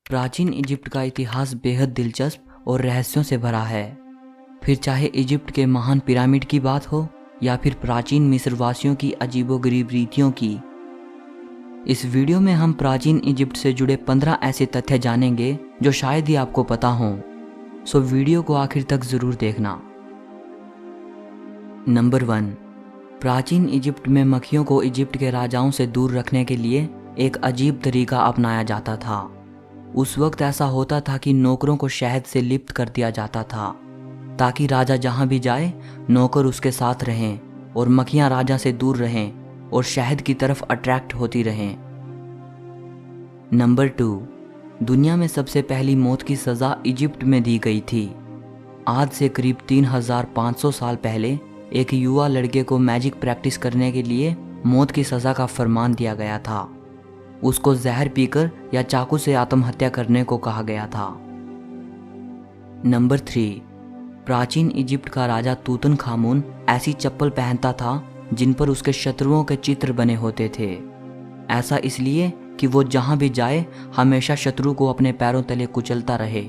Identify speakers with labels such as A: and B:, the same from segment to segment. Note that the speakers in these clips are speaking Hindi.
A: प्राचीन इजिप्ट का इतिहास बेहद दिलचस्प और रहस्यों से भरा है। फिर चाहे इजिप्ट के महान पिरामिड की बात हो या फिर प्राचीन मिस्रवासियों की अजीबोगरीब रीतियों की, इस वीडियो में हम प्राचीन इजिप्ट से जुड़े 15 ऐसे तथ्य जानेंगे जो शायद ही आपको पता हों। सो वीडियो को आखिर तक जरूर देखना। नंबर 1, प्राचीन इजिप्ट में मक्खियों को इजिप्ट के राजाओं से दूर रखने के लिए एक अजीब तरीका अपनाया जाता था। उस वक्त ऐसा होता था कि नौकरों को शहद से लिप्त कर दिया जाता था ताकि राजा जहां भी जाए नौकर उसके साथ रहें और मक्खियां राजा से दूर रहें और शहद की तरफ अट्रैक्ट होती रहें। नंबर 2, दुनिया में सबसे पहली मौत की सज़ा इजिप्ट में दी गई थी। आज से करीब 3500 साल पहले एक युवा लड़के को मैजिक प्रैक्टिस करने के लिए मौत की सज़ा का फरमान दिया गया था। उसको जहर पीकर या चाकू से आत्महत्या करने को कहा गया था। नंबर 3, प्राचीन इजिप्ट का राजा तूतनखामुन ऐसी चप्पल पहनता था जिन पर उसके शत्रुओं के चित्र बने होते थे। ऐसा इसलिए कि वो जहां भी जाए हमेशा शत्रु को अपने पैरों तले कुचलता रहे।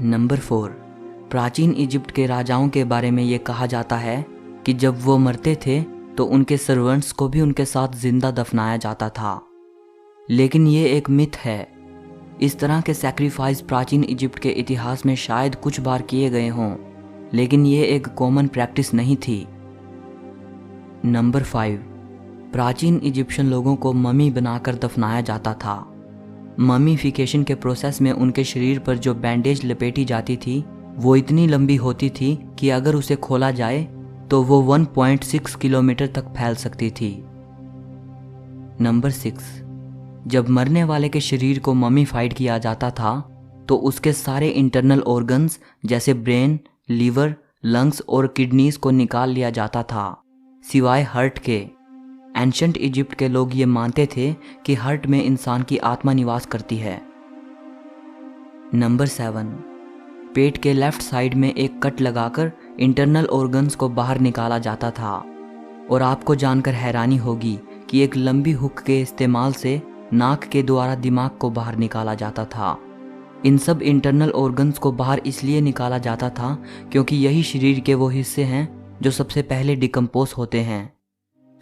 A: नंबर 4, प्राचीन इजिप्ट के राजाओं के बारे में ये कहा जाता है कि जब वो मरते थे तो उनके सर्वेंट्स को भी उनके साथ जिंदा दफनाया जाता था, लेकिन ये एक मिथ है। इस तरह के सैक्रिफाइस प्राचीन इजिप्ट के इतिहास में शायद कुछ बार किए गए हों, लेकिन ये एक कॉमन प्रैक्टिस नहीं थी। नंबर 5, प्राचीन इजिप्शियन लोगों को ममी बनाकर दफनाया जाता था। ममीफिकेशन के प्रोसेस में उनके शरीर पर जो बैंडेज लपेटी जाती थी वो इतनी लंबी होती थी कि अगर उसे खोला जाए तो वो 1.6 किलोमीटर तक फैल सकती थी। नंबर 6, जब मरने वाले के शरीर को ममीफाइड किया जाता था तो उसके सारे इंटरनल ऑर्गन्स जैसे ब्रेन, लीवर, लंग्स और किडनीज को निकाल लिया जाता था, सिवाय हार्ट के। एंशंट इजिप्ट के लोग ये मानते थे कि हार्ट में इंसान की आत्मा निवास करती है। नंबर 7, पेट के लेफ्ट साइड में एक कट लगाकर इंटरनल ऑर्गन्स को बाहर निकाला जाता था। और आपको जानकर हैरानी होगी कि एक लंबी हुक के इस्तेमाल से नाक के द्वारा दिमाग को बाहर निकाला जाता था। इन सब इंटरनल ऑर्गन्स को बाहर इसलिए निकाला जाता था क्योंकि यही शरीर के वो हिस्से हैं जो सबसे पहले डिकम्पोज होते हैं।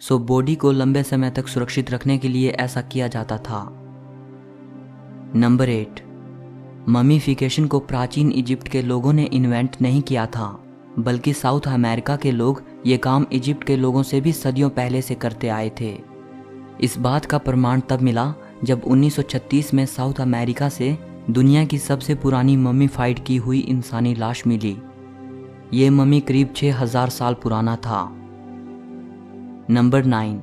A: सो बॉडी को लंबे समय तक सुरक्षित रखने के लिए ऐसा किया जाता था। नंबर 8, ममीफिकेशन को प्राचीन इजिप्ट के लोगों ने इन्वेंट नहीं किया था, बल्कि साउथ अमेरिका के लोग ये काम इजिप्ट के लोगों से भी सदियों पहले से करते आए थे। इस बात का प्रमाण तब मिला जब 1936 में साउथ अमेरिका से दुनिया की सबसे पुरानी ममीफाइड की हुई इंसानी लाश मिली। ये ममी करीब 6000 साल पुराना था। नंबर 9,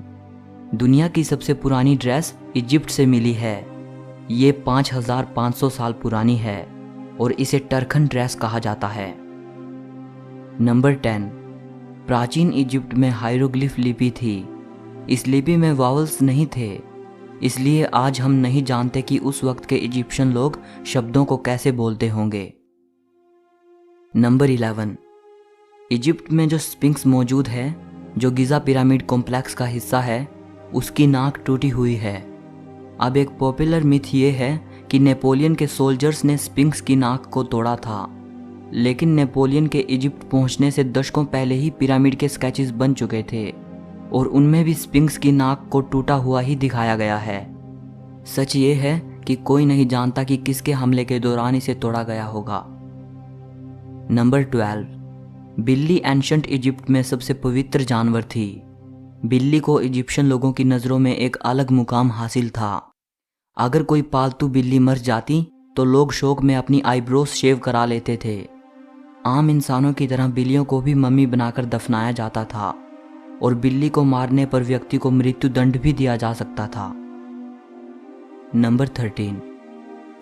A: दुनिया की सबसे पुरानी ड्रेस इजिप्ट से मिली है। ये 5500 साल पुरानी है और इसे टर्खन ड्रेस कहा जाता है। नंबर 10, प्राचीन इजिप्ट में हायरोग्लिफ लिपि थी। इस लिपि में वावल्स नहीं थे, इसलिए आज हम नहीं जानते कि उस वक्त के इजिप्शियन लोग शब्दों को कैसे बोलते होंगे। नंबर 11, इजिप्ट में जो स्फिंक्स मौजूद है, जो गिज़ा पिरामिड कॉम्प्लेक्स का हिस्सा है, उसकी नाक टूटी हुई है। अब एक पॉपुलर मिथ ये है कि नेपोलियन के सोल्जर्स ने स्फिंक्स की नाक को तोड़ा था, लेकिन नेपोलियन के इजिप्ट पहुंचने से दशकों पहले ही पिरामिड के स्केचेस बन चुके थे और उनमें भी स्फिंक्स की नाक को टूटा हुआ ही दिखाया गया है। सच ये है कि कोई नहीं जानता कि किसके हमले के दौरान इसे तोड़ा गया होगा। नंबर 12, बिल्ली एंशंट इजिप्ट में सबसे पवित्र जानवर थी। बिल्ली को इजिप्शियन लोगों की नज़रों में एक अलग मुकाम हासिल था। अगर कोई पालतू बिल्ली मर जाती तो लोग शौक में अपनी आईब्रोज शेव करा लेते थे। आम इंसानों की तरह बिल्लियों को भी मम्मी बनाकर दफनाया जाता था और बिल्ली को मारने पर व्यक्ति को मृत्यु दंड भी दिया जा सकता था। नंबर 13,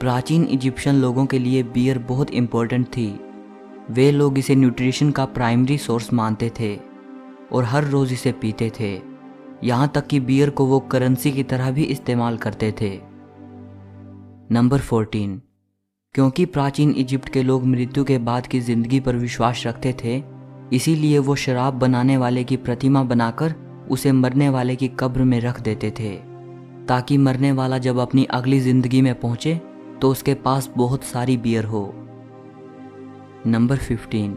A: प्राचीन इजिप्शियन लोगों के लिए बियर बहुत इंपॉर्टेंट थी। वे लोग इसे न्यूट्रिशन का प्राइमरी सोर्स मानते थे और हर रोज़ इसे पीते थे। यहाँ तक कि बियर को वो करेंसी की तरह भी इस्तेमाल करते थे। नंबर 14, क्योंकि प्राचीन इजिप्ट के लोग मृत्यु के बाद की ज़िंदगी पर विश्वास रखते थे, इसीलिए वो शराब बनाने वाले की प्रतिमा बनाकर उसे मरने वाले की कब्र में रख देते थे। ताकि मरने वाला जब अपनी अगली ज़िंदगी में पहुंचे तो उसके पास बहुत सारी बियर हो। नंबर 15,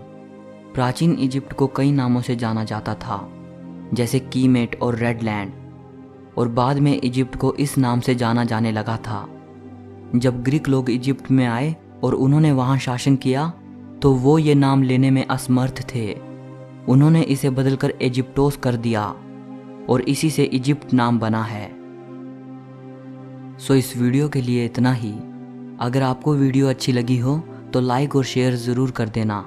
A: प्राचीन इजिप्ट को कई नामों से जाना जाता था, जैसे कीमेट और रेड लैंड, और बाद में इजिप्ट को इस नाम से जाना जाने लगा था। जब ग्रीक लोग इजिप्ट में आए और उन्होंने वहां शासन किया तो वो ये नाम लेने में असमर्थ थे। उन्होंने इसे बदलकर इजिप्टोस कर दिया और इसी से इजिप्ट नाम बना है। सो इस वीडियो के लिए इतना ही। अगर आपको वीडियो अच्छी लगी हो तो लाइक और शेयर ज़रूर कर देना।